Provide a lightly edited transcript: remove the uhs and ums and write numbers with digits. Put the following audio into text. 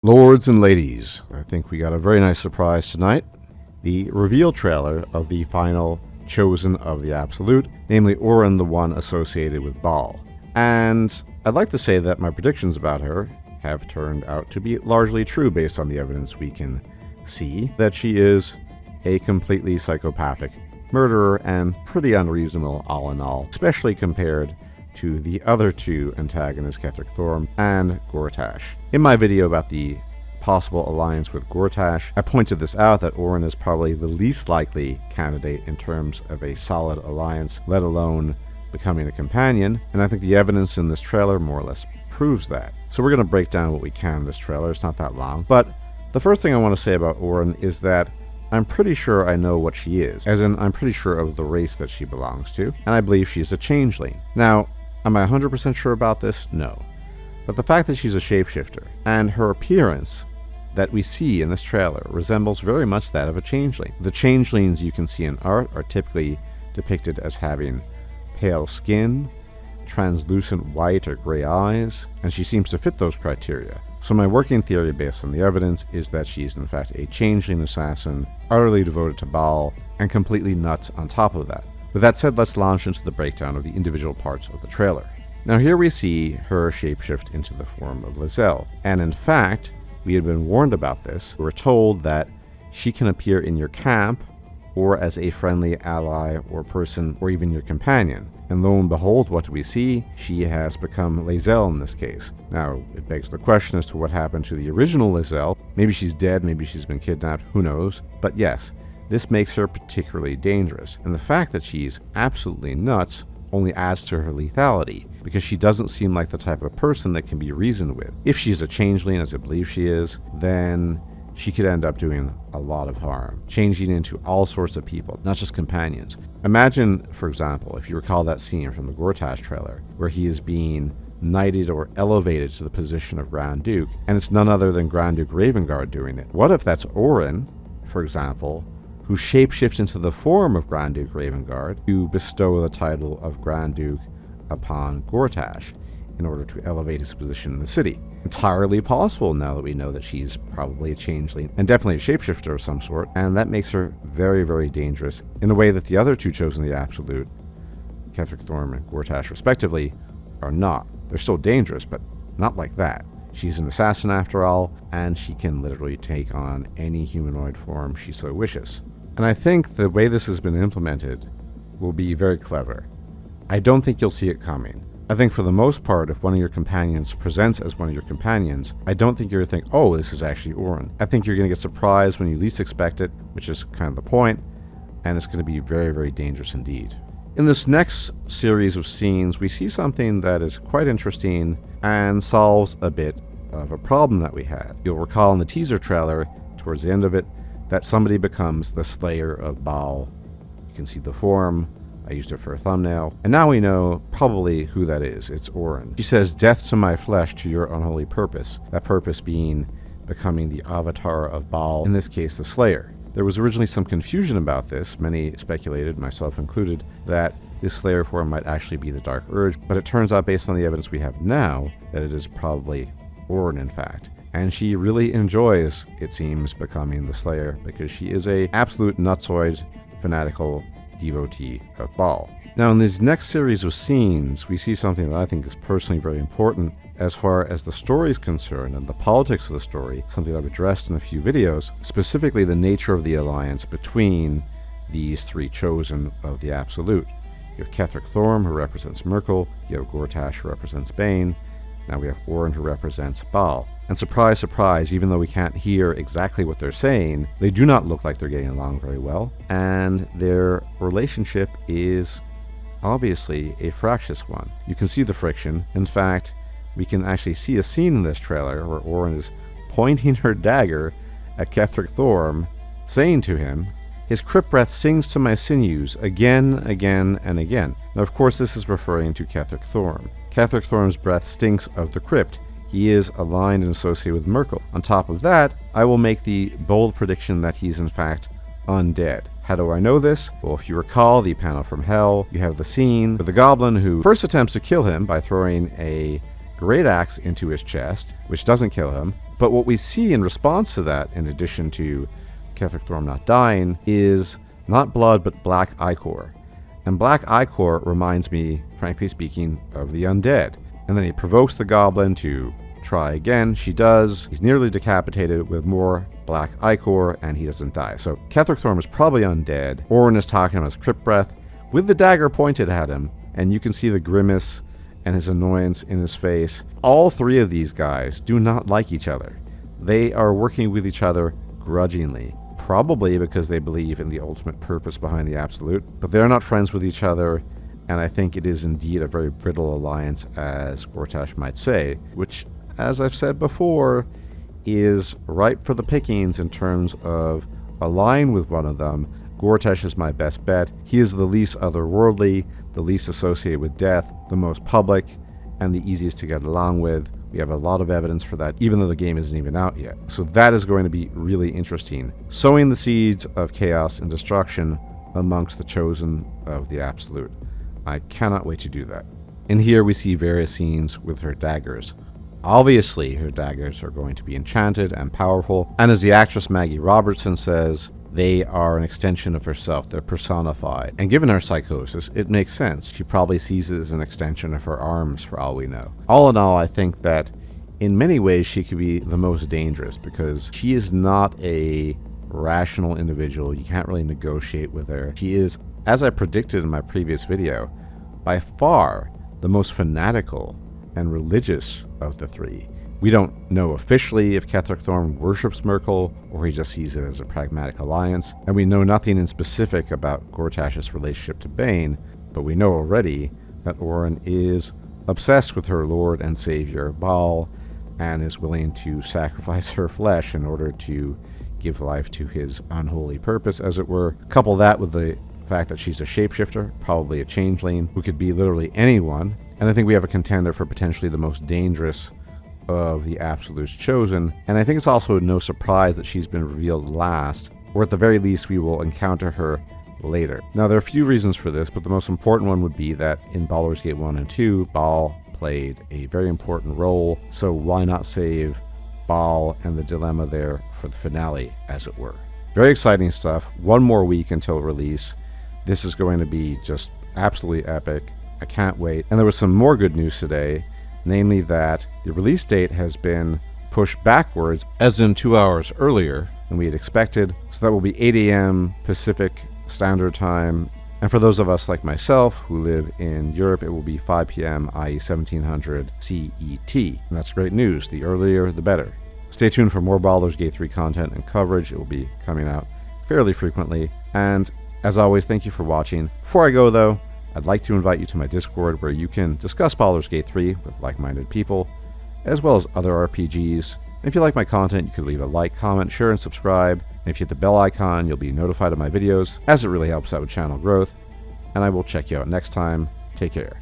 Lords and ladies, I think we got a very nice surprise tonight. The reveal trailer of the final chosen of the Absolute, namely Orin, the one associated with Bhaal. And I'd like to say that my predictions about her have turned out to be largely true based on the evidence we can see, that she is a completely psychopathic murderer and pretty unreasonable all in all, especially compared to the other two antagonists, Ketheric Thorm and Gortash. In my video about the possible alliance with Gortash, I pointed this out, that Orin is probably the least likely candidate in terms of a solid alliance, let alone becoming a companion, and I think the evidence in this trailer more or less proves that. So we're going to break down what we can in this trailer. It's not that long, but the first thing I want to say about Orin is that I'm pretty sure I know what she is, as in I'm pretty sure of the race that she belongs to, and I believe she's a changeling. Now, am I 100% sure about this? No. But the fact that she's a shapeshifter, and her appearance that we see in this trailer resembles very much that of a changeling. The changelings you can see in art are typically depicted as having pale skin, translucent white or gray eyes, and she seems to fit those criteria. So my working theory based on the evidence is that she's in fact a changeling assassin, utterly devoted to Bhaal, and completely nuts on top of that. With that said, let's launch into the breakdown of the individual parts of the trailer. Now here we see her shapeshift into the form of Lae'zel, and in fact, we had been warned about this. We were told that she can appear in your camp, or as a friendly ally or person, or even your companion. And lo and behold, what do we see? She has become Lae'zel in this case. Now, it begs the question as to what happened to the original Lae'zel. Maybe she's dead, maybe she's been kidnapped, who knows? But yes, this makes her particularly dangerous. And the fact that she's absolutely nuts only adds to her lethality, because she doesn't seem like the type of person that can be reasoned with. If she's a changeling, as I believe she is, then she could end up doing a lot of harm, changing into all sorts of people, not just companions. Imagine, for example, if you recall that scene from the Gortash trailer, where he is being knighted or elevated to the position of Grand Duke, and it's none other than Grand Duke Ravengard doing it. What if that's Orin, for example, who shapeshifts into the form of Grand Duke Ravengard to bestow the title of Grand Duke upon Gortash in order to elevate his position in the city? Entirely possible now that we know that she's probably a changeling and definitely a shapeshifter of some sort, and that makes her very, very dangerous in a way that the other two chosen the Absolute, Ketheric Thorm and Gortash respectively, are not. They're still dangerous, but not like that. She's an assassin after all, and she can literally take on any humanoid form she so wishes. And I think the way this has been implemented will be very clever. I don't think you'll see it coming. I think for the most part, if one of your companions presents as one of your companions, I don't think you're going to think, oh, this is actually Orin. I think you're going to get surprised when you least expect it, which is kind of the point, and it's going to be very, very dangerous indeed. In this next series of scenes, we see something that is quite interesting and solves a bit of a problem that we had. You'll recall in the teaser trailer, towards the end of it, that somebody becomes the Slayer of Bhaal. You can see the form. I used it for a thumbnail. And now we know probably who that is. It's Orin. She says, "Death to my flesh, to your unholy purpose." That purpose being becoming the avatar of Bhaal, in this case the Slayer. There was originally some confusion about this. Many speculated, myself included, that this Slayer form might actually be the Dark Urge, but it turns out, based on the evidence we have now, that it is probably Orin, in fact. And she really enjoys, it seems, becoming the Slayer, because she is a absolute nutsoid, fanatical devotee of Bhaal. Now, in this next series of scenes, we see something that I think is personally very important as far as the story is concerned and the politics of the story, something I've addressed in a few videos, specifically the nature of the alliance between these three chosen of the Absolute. You have Ketheric Thorm, who represents Myrkul. You have Gortash, who represents Bane. Now we have Orin, who represents Bhaal. And surprise, surprise, even though we can't hear exactly what they're saying, they do not look like they're getting along very well. And their relationship is obviously a fractious one. You can see the friction. In fact, we can actually see a scene in this trailer where Orin is pointing her dagger at Ketheric Thorm, saying to him, "His crypt breath sings to my sinews again, again, and again." Now, of course, this is referring to Ketheric Thorm. Ketheric Thorm's breath stinks of the crypt. He is aligned and associated with Myrkul. On top of that, I will make the bold prediction that he's in fact undead. How do I know this? Well, if you recall the panel from Hell, you have the scene with the goblin who first attempts to kill him by throwing a great axe into his chest, which doesn't kill him. But what we see in response to that, in addition to Ketheric Thorm not dying, is not blood but black ichor. And black ichor reminds me, frankly speaking, of the undead. And then he provokes the goblin to try again. She does. He's nearly decapitated with more black ichor, and he doesn't die. So Ketheric Thorm is probably undead. Orin is talking about his crypt breath with the dagger pointed at him, and you can see the grimace and his annoyance in his face. All three of these guys do not like each other. They are working with each other grudgingly, probably because they believe in the ultimate purpose behind the Absolute, but they're not friends with each other, and I think it is indeed a very brittle alliance, as Gortash might say, which, as I've said before, is ripe for the pickings in terms of align with one of them. Gortash is my best bet. He is the least otherworldly, the least associated with death, the most public, and the easiest to get along with. We have a lot of evidence for that, even though the game isn't even out yet. So that is going to be really interesting. Sowing the seeds of chaos and destruction amongst the chosen of the Absolute. I cannot wait to do that. In here we see various scenes with her daggers. Obviously, her daggers are going to be enchanted and powerful, and as the actress Maggie Robertson says, they are an extension of herself. They're personified. And given her psychosis, it makes sense. She probably sees it as an extension of her arms, for all we know. All in all, I think that in many ways she could be the most dangerous, because she is not a rational individual. You can't really negotiate with her. She is, as I predicted in my previous video, by far the most fanatical and religious of the three. We don't know officially if Ketheric Thorm worships Myrkul, or he just sees it as a pragmatic alliance, and we know nothing in specific about Gortash's relationship to Bane, but we know already that Orin is obsessed with her lord and savior, Bhaal, and is willing to sacrifice her flesh in order to give life to his unholy purpose, as it were. Couple that with the fact that she's a shapeshifter, probably a changeling, who could be literally anyone, and I think we have a contender for potentially the most dangerous of the Absolutes chosen, and I think it's also no surprise that she's been revealed last, or at the very least we will encounter her later. Now there are a few reasons for this, but the most important one would be that in Baldur's Gate 1 and 2, Bhaal played a very important role, so why not save Bhaal and the dilemma there for the finale, as it were. Very exciting stuff. One more week until release. This is going to be just absolutely epic. I can't wait. And there was some more good news today, namely that the release date has been pushed backwards, as in 2 hours earlier than we had expected. So that will be 8 a.m. Pacific Standard Time. And for those of us like myself who live in Europe, it will be 5 p.m., i.e. 1700 CET. And that's great news. The earlier, the better. Stay tuned for more Baldur's Gate 3 content and coverage. It will be coming out fairly frequently. And as always, thank you for watching. Before I go, though, I'd like to invite you to my Discord, where you can discuss Baldur's Gate 3 with like-minded people, as well as other RPGs. And if you like my content, you could leave a like, comment, share, and subscribe. And if you hit the bell icon, you'll be notified of my videos, as it really helps out with channel growth. And I will check you out next time. Take care.